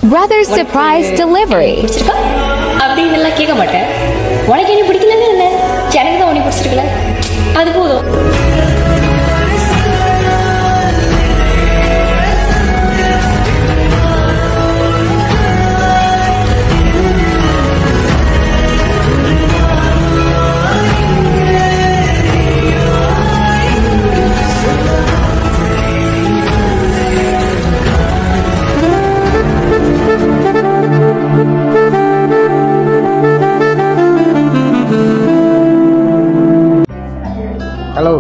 Brother's surprise delivery. அப்படின்னு எல்லாம் கேட்க மாட்டேன். உனக்கு என்ன பிடிக்கலன்னு என்ன? எனக்கு தான் உனக்கு பிடிச்சிருக்கல. அது போதும். ஹலோ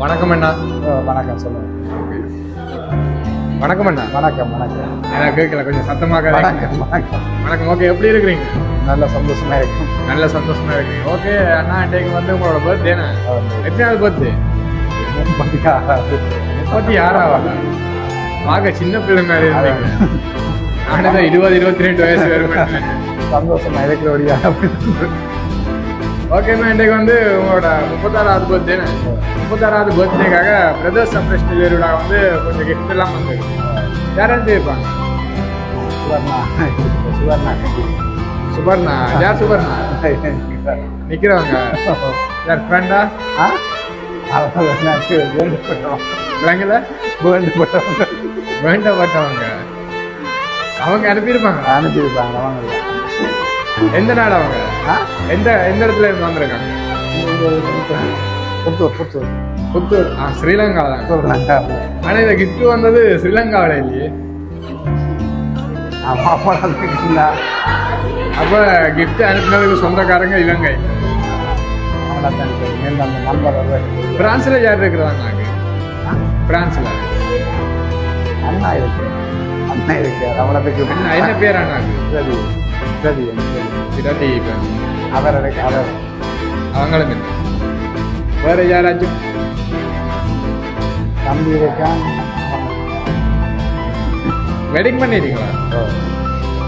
வணக்கம் அண்ணா. வணக்கம் சொல்லுங்க. வணக்கம் அண்ணா. வணக்கம் வணக்கம். எனக்கு கேட்கல, கொஞ்சம் சத்தமாக. வணக்கம் வணக்கம். வணக்கம். ஓகே, எப்படி இருக்கிறீங்க? நல்ல சந்தோஷமா இருக்கும். நல்ல சந்தோஷமா இருக்கீங்க. ஓகே அண்ணா, இன்றைக்கு வந்து உங்களோட பர்த்டேண்ணா. எத்தனாவது பர்த்டே? 36வது. பார்க்க சின்ன பிள்ளை மாதிரி இருந்தீங்க. நானே தான் 20-22 வயசு வரும். சந்தோஷமா இருக்கிறபடியா. ஓகேண்ணா, இன்றைக்கு வந்து உங்களோட 36வது பர்த்டேண்ணா. 36வது பர்த்டேக்காக பிரதர்ஸ் சர்ப்ரைஸ் டெலிவரியோட வந்து கொஞ்சம் கிஃப்ட் எல்லாம் வந்து யாரும் இருப்பாங்க. சுவர்ணா சுவர்ணா சுபர்ணா. யார் சுபர்ணா? நிக்கிறவங்க யார்? ஃப்ரெண்டா? எனக்கு வேண்டப்பட்டவங்க. விலங்குல வேண்டப்பட்டவங்க. வேண்டப்பட்டவங்க அவங்க அனுப்பியிருப்பாங்க. அனுப்பியிருப்பாங்க. அவங்க எந்த நாடு அவங்க? எந்த இடத்துல இருந்து வந்திருக்காங்க? புத்தூர் புத்தூர் புத்தூர். ஸ்ரீலங்கா தான். ஸ்ரீலங்கா. ஆனா இந்த கிஃப்ட் வந்தது ஸ்ரீலங்காவில இல்லையே. அப்ப கிஃப்ட் அனுப்பினதுக்கு சொந்தக்காரங்க இலங்கை. பிரான்ஸ்ல யார் இருக்கிறாங்க? பிரான்ஸ்ல அண்ணா இருக்கு. அண்ணா இருக்கு. அவனுக்கு என்ன பேர் அண்ணாக்கு? அவர் இருக்கு. அவர் அவங்களும் இல்லை. வேற யாராச்சும்? தம்பி இருக்கான். வெட்டிங் பண்ணிட்டீங்களா?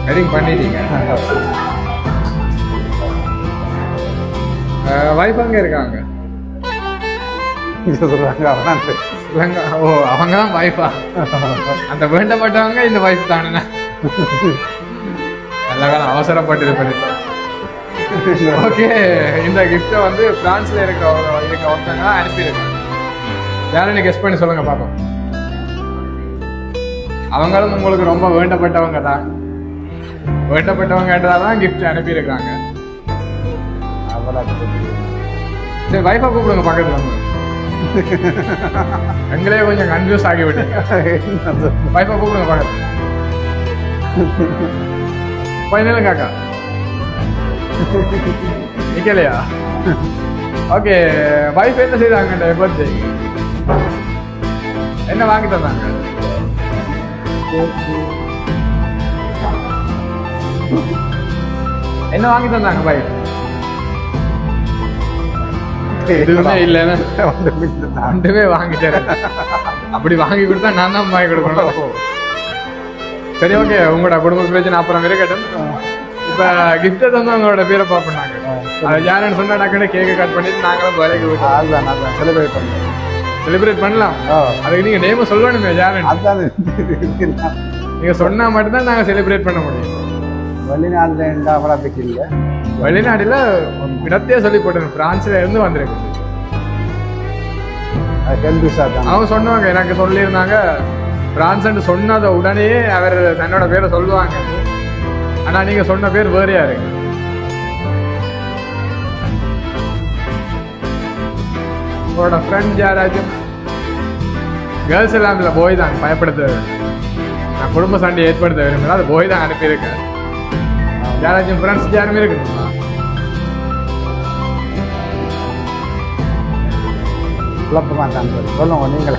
வெட்டிங் பண்ணிட்டீங்க. வைஃப் அங்க இருக்காங்க. சொல்றாங்க. ஓ, அவங்க தான் வைஃபா? அந்த வேண்டப்பட்டவங்க இந்த வைஃப் தானே. நல்ல காலம் அவசரப்பட்டு இது பண்ணிட்டேன். ஓகே, இந்த கிஃப்டை வந்து பிரான்ஸ்ல இருக்க ஒருத்தங்க அனுப்பியிருக்காங்க. யாரும் கெஸ் பண்ணி சொல்லுங்க பாப்போம். அவங்களும் உங்களுக்கு ரொம்ப வேண்டப்பட்டவங்க தான். வேண்டப்பட்டவங்கன்றதான் கிஃப்ட் அனுப்பியிருக்காங்க. சரி, வைஃபா கூப்பிடுங்க பக்கத்துல வந்து. எங்களே கொஞ்சம் கன்ஃபியூஸ் ஆகி விட்டீங்க. வைஃபா கூப்பிடுங்க பக்கத்துல. ஃபைனல் காக்கா நிக்கலையா? ஓகே, வைஃப் என்ன செய்தாங்க பர்த்டே? என்ன வாங்கி தந்தாங்க? என்ன வாங்கி தந்தாங்க வைஃப்? எதுவுமே இல்லைன்னு ரெண்டுமே வாங்கிட்டேன். அப்படி வாங்கி கொடுத்தா நான் தான் வாங்கி கொடுக்கணும். சரி, ஓகே, உங்களோட குடும்ப பிரச்சனை அப்புறம் இருக்கட்டும். இப்ப கிஃப்ட் தந்து அவங்களோட பேரை பார்ப்போம். அது யாருன்னு சொன்னா டக்குன்னு கேக்க கட் பண்ணிட்டு நாங்களும் வேலைக்கு போயிட்டோம். செலிப்ரேட் பண்ணலாம். அதுக்கு நீங்க நேம சொல்லணுமே யாருன்னு. நீங்க சொன்னா மட்டும்தான் நாங்க செலிப்ரேட் பண்ண முடியும். வெளிநாடுல இடத்தையே சொல்லி போட்டேன். பிரான்ஸ்ல இருந்து வந்திருக்கு. அவங்க சொன்னாங்க, எனக்கு சொல்லியிருந்தாங்க பிரான்ஸ் சொன்னதை உடனே அவர் தன்னோட பேரை சொல்லுவாங்க. ஆனா நீங்க சொன்ன பேர் வேற யாரு? உங்களோட ஃப்ரெண்ட் யாராச்சும்? கேர்ள்ஸ் எல்லாம் இல்லை, போய் தான் பயப்படுத்த. நான் குடும்ப சண்டை ஏற்படுத்த விரும்பல, அது போய் தான் அனுப்பியிருக்கேன். யாராச்சும் ஃப்ரெண்ட்ஸ் யாருமே இருக்குங்களா? சொல்லுங்க நீங்களே.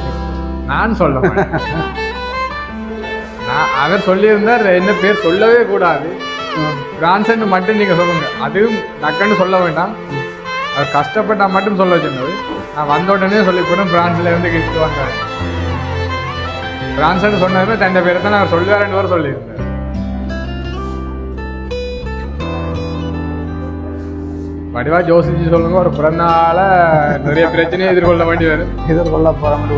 நான் சொல்ல மாட்டேன். அவர் சொல்லியிருந்தார் என்ன பேர் சொல்லவே கூடாது, பிரான்ஸ் மட்டும் நீங்க சொல்லுங்க. அதுவும் டக்குன்னு சொல்ல வேண்டாம். அவர் கஷ்டப்பட்டா மட்டும் சொல்ல வச்சிருந்தது. நான் வந்த உடனே சொல்லி போனேன் பிரான்ஸ்ல இருந்து கிஃப்ட் வந்தார். பிரான்ஸ் சொன்னதுமே தண்டை பேரை தான் அவர் சொல்லுவாருன்னு வர சொல்லியிருந்தார். வடிவா யோசிச்சு சொல்லுங்க. ஒரு பிறந்தநாள நிறைய பிரச்சனையை எதிர்கொள்ள வேண்டி வரும். எதிர்கொள்ள போறாங்க.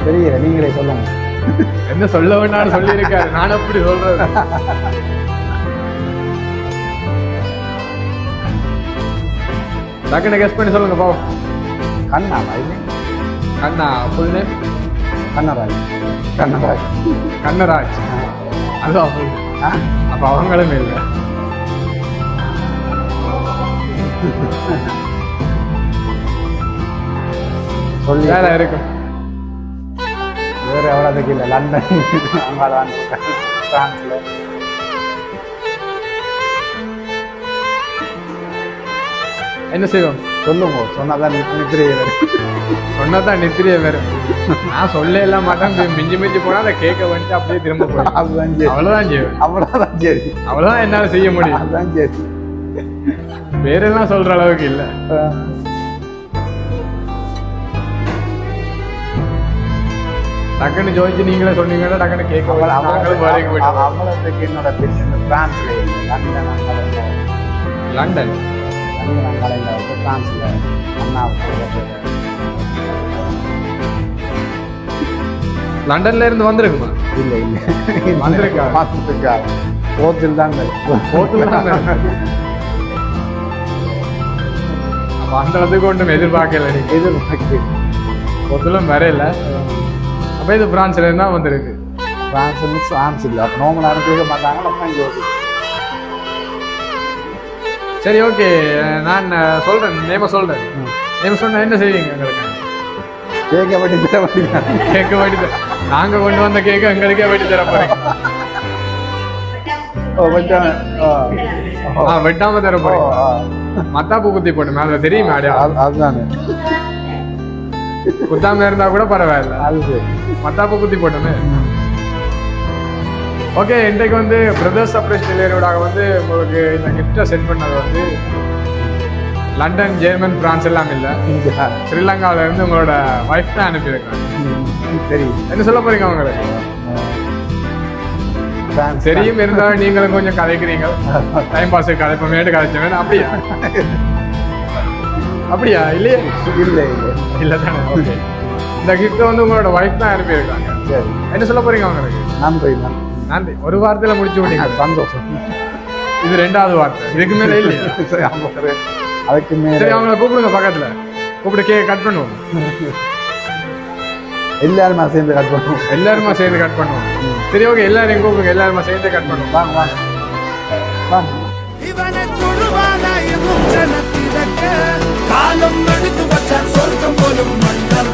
தெரியல, நீங்களே சொல்லுங்க. என்ன சொல்ல வேண்டாம்னு சொல்லியிருக்காரு, நான் அப்படி சொல்றது. டக்குன்னு கெஸ் பண்ணி சொல்லுங்க பாவம். கண்ணாவா இது? கண்ணா ஃபுல் நேம்? கண்ணராஜ். கண்ணராஜ். கண்ணராஜ். அதுதான் full name. அப்ப அவங்களும் இல்லை. சொல்லி வேலை இருக்கும். வேற எவ்வளோதுக்கு இல்லை, லண்டன் அங்கதான் பிரான்ஸ்ல. என்ன செய்வோம் சொல்லுங்க, சொன்னாதான் நித்திரையே வரும். சொன்னதான் நித்திரிய வேறு. நான் சொல்ல எல்லாம் மாட்டேன், மிஞ்சி மிஞ்சி போனா அதை கேட்க வந்துட்டு அப்படியே திரும்ப போயிடும். அதுதான் சரி. அவ்வளவுதான் செய்வேன். அவ்வளோதான் சரி. அவ்வளவுதான் என்னால செய்ய முடியும். அதுதான் சரி. வேற எல்லாம் சொல்ற அளவுக்கு இல்ல. டக்குன்னு ஜோதிச்சு நீங்களே சொன்னீங்கன்னா டக்குன்னு கேட்க அவ்வளோத்துக்கு என்னோட பிசினஸ் பிரான்ஸ்ல இல்லை, லண்டன் அங்கே. லண்டன் அங்காலையில் வந்து பிரான்ஸ்ல அண்ணா. லண்டன்ல இருந்து வந்திருக்குமா? இல்லை இல்லை, வந்திருக்கா? பார்த்துருக்கா? போத்தில் தான் அந்த அளவுக்கு ஒன்றும் எதிர்பார்க்கல. நீங்க எதிர்பார்க்கு பொருளும் வரையில. அப்ப இது பிரான்ஸ்ல இருந்தா வந்திருக்கு. பிரான்ஸ் இல்லை, அப்போ நோமலான கேட்க மாட்டாங்க. சரி, ஓகே, நான் சொல்றேன், நேம சொல்றேன். நேம சொன்னா என்ன செய்வீங்க? எங்களுக்கு கேட்க வட்டி தர மாட்டீங்க. கேட்க வட்டி நாங்க கொண்டு வந்த கேட்க எங்களுக்கே வட்டி தர போறீங்க. வெட்டாம தர போறீங்க. மத்தாப்பு குத்தி போட்டு மேல தெரியுமா? அதுதானே, குத்தாம இருந்தா கூட பரவாயில்ல, அது மத்தாப்பு குத்தி போட்டோமே. ஓகே, இன்றைக்கு வந்து பிரதர்ஸ் சர்ப்ரைஸ் டெலிவரியோட வந்து உங்களுக்கு இந்த கிஃப்டை சென்ட் பண்ணது வந்து லண்டன், ஜெர்மன், பிரான்ஸ் எல்லாம் இல்லை, ஸ்ரீலங்காவில இருந்து உங்களோட வைஃப் தான் அனுப்பியிருக்காங்க. சரி, என்ன சொல்ல போறீங்க அவங்களுக்கு? தெரியும், இருந்தாலும் நீங்களும் கொஞ்சம் கதைக்கிறீங்க. Time pass கதைப்பமேட்டு கதைச்சவன். அப்படியா? அப்படியா? இல்லையே. இல்லை இல்லை இல்லை தானே. ஓகே, இந்த கிஃப்டை வந்து உங்களோட வைஃப் தான் அனுப்பியிருக்காங்க. சரி, என்ன சொல்ல போறீங்க அவங்களுக்கு? நன்றி. நன்றி. ஒரு வாரத்துல முடிச்சு விட்டீங்க, சந்தோஷம். இது 2வது வார்த்தை, இதுக்கு மேல இல்லையா? அதுக்கு மேல. சரி, அவங்கள கூப்பிடுங்க, பக்கத்துல கூப்பிட்டு கேக் கட் பண்ணுவோம். எல்லாருமா சேர்ந்து கட் பண்ணுவோம். எல்லாருமா சேர்ந்து கட் பண்ணுவோம். சரி, ஓகே, எல்லாரையும் கூப்பிடுங்க, எல்லாருமா சேர்ந்து கட் பண்ணுவோம். வாங்க வாங்க வாங்க. இவனை தொழுவானாயும் ஜனத்திதக்க காலம் நடுத்து வச்சான் சொர்க்கம் போலும் மன்னர்